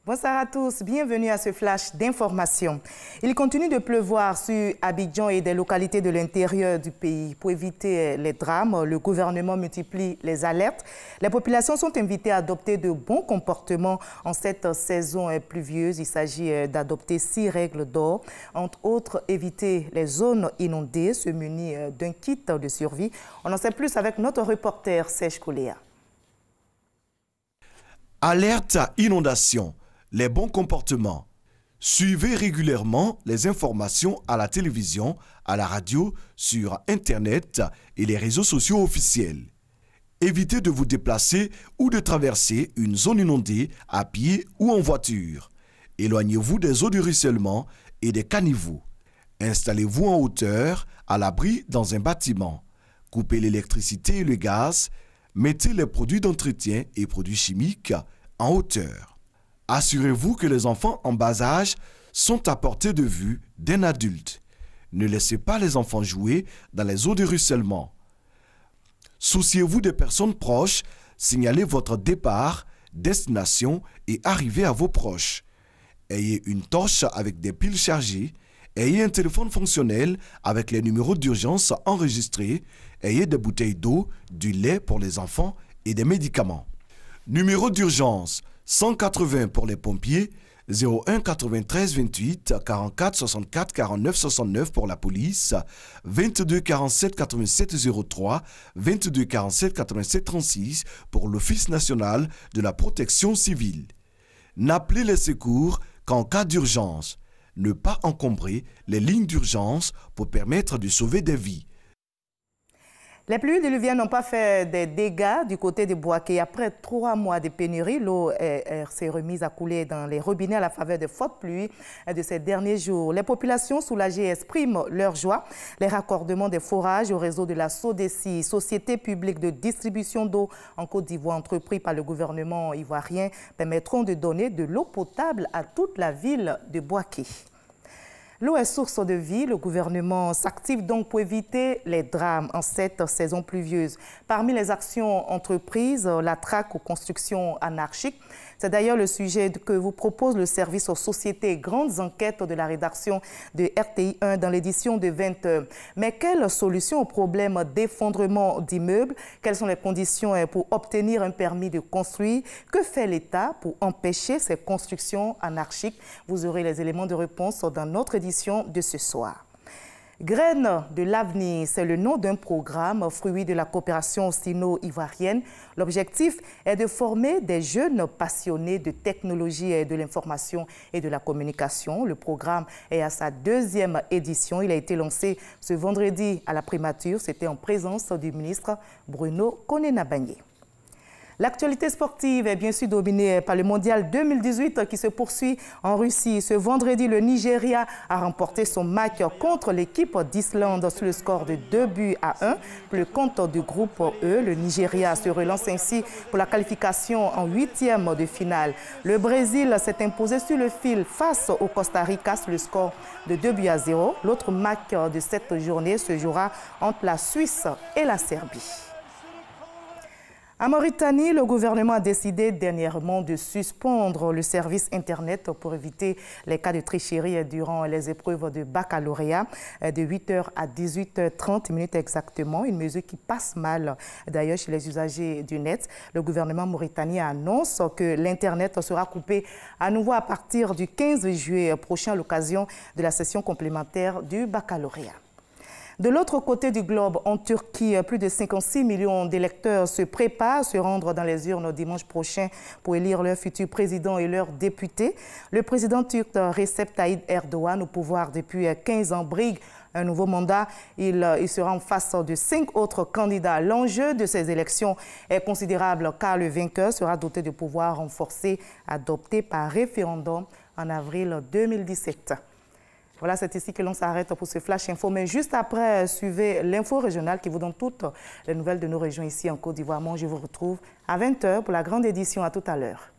Bonsoir à tous, bienvenue à ce flash d'information. Il continue de pleuvoir sur Abidjan et des localités de l'intérieur du pays. Pour éviter les drames, le gouvernement multiplie les alertes. Les populations sont invitées à adopter de bons comportements en cette saison pluvieuse. Il s'agit d'adopter 6 règles d'or. Entre autres, éviter les zones inondées, se munir d'un kit de survie. On en sait plus avec notre reporter Serge Kouléa. Alerte à inondation. Les bons comportements. Suivez régulièrement les informations à la télévision, à la radio, sur Internet et les réseaux sociaux officiels. Évitez de vous déplacer ou de traverser une zone inondée à pied ou en voiture. Éloignez-vous des eaux de ruissellement et des caniveaux. Installez-vous en hauteur, à l'abri dans un bâtiment. Coupez l'électricité et le gaz. Mettez les produits d'entretien et produits chimiques en hauteur. Assurez-vous que les enfants en bas âge sont à portée de vue d'un adulte. Ne laissez pas les enfants jouer dans les eaux de ruissellement. Souciez-vous des personnes proches, signalez votre départ, destination et arrivée à vos proches. Ayez une torche avec des piles chargées. Ayez un téléphone fonctionnel avec les numéros d'urgence enregistrés. Ayez des bouteilles d'eau, du lait pour les enfants et des médicaments. Numéro d'urgence 180 pour les pompiers, 01 93 28 44 64 49 69 pour la police, 22 47 87 03, 22 47 87 36 pour l'Office national de la protection civile. N'appelez les secours qu'en cas d'urgence. Ne pas encombrer les lignes d'urgence pour permettre de sauver des vies. Les pluies diluviennes n'ont pas fait des dégâts du côté de Bouaké. Après 3 mois de pénurie, l'eau s'est remise à couler dans les robinets à la faveur des fortes pluies de ces derniers jours. Les populations soulagées expriment leur joie. Les raccordements des forages au réseau de la SODECI, Société publique de distribution d'eau en Côte d'Ivoire, entrepris par le gouvernement ivoirien, permettront de donner de l'eau potable à toute la ville de Bouaké. L'eau est source de vie. Le gouvernement s'active donc pour éviter les drames en cette saison pluvieuse. Parmi les actions entreprises, la traque aux constructions anarchiques. C'est d'ailleurs le sujet que vous propose le service aux sociétés Grandes Enquêtes de la rédaction de RTI 1 dans l'édition de 20h. Mais quelle solution au problème d'effondrement d'immeubles? Quelles sont les conditions pour obtenir un permis de construire? Que fait l'État pour empêcher ces constructions anarchiques? Vous aurez les éléments de réponse dans notre édition de ce soir. Graines de l'avenir, c'est le nom d'un programme fruit de la coopération sino-ivoirienne. L'objectif est de former des jeunes passionnés de technologie et de l'information et de la communication. Le programme est à sa 2e édition. Il a été lancé ce vendredi à la primature. C'était en présence du ministre Bruno Konenabagné. L'actualité sportive est bien sûr dominée par le mondial 2018 qui se poursuit en Russie. Ce vendredi, le Nigeria a remporté son match contre l'équipe d'Islande sur le score de 2-1. Pour le compte du groupe E, le Nigeria se relance ainsi pour la qualification en 8e de finale. Le Brésil s'est imposé sur le fil face au Costa Rica sur le score de 2-0. L'autre match de cette journée se jouera entre la Suisse et la Serbie. En Mauritanie, le gouvernement a décidé dernièrement de suspendre le service Internet pour éviter les cas de tricherie durant les épreuves de baccalauréat de 8h à 18h30 exactement. Une mesure qui passe mal d'ailleurs chez les usagers du net. Le gouvernement mauritanien annonce que l'Internet sera coupé à nouveau à partir du 15 juillet prochain à l'occasion de la session complémentaire du baccalauréat. De l'autre côté du globe, en Turquie, plus de 56 millions d'électeurs se préparent à se rendre dans les urnes dimanche prochain pour élire leur futur président et leurs députés. Le président turc Recep Tayyip Erdogan, au pouvoir depuis 15 ans, brigue un nouveau mandat. Il sera en face de 5 autres candidats. L'enjeu de ces élections est considérable car le vainqueur sera doté de pouvoirs renforcés adoptés par référendum en avril 2017. Voilà, c'est ici que l'on s'arrête pour ce Flash Info. Mais juste après, suivez l'info régionale qui vous donne toutes les nouvelles de nos régions ici en Côte d'Ivoire. Moi, je vous retrouve à 20h pour la grande édition. À tout à l'heure.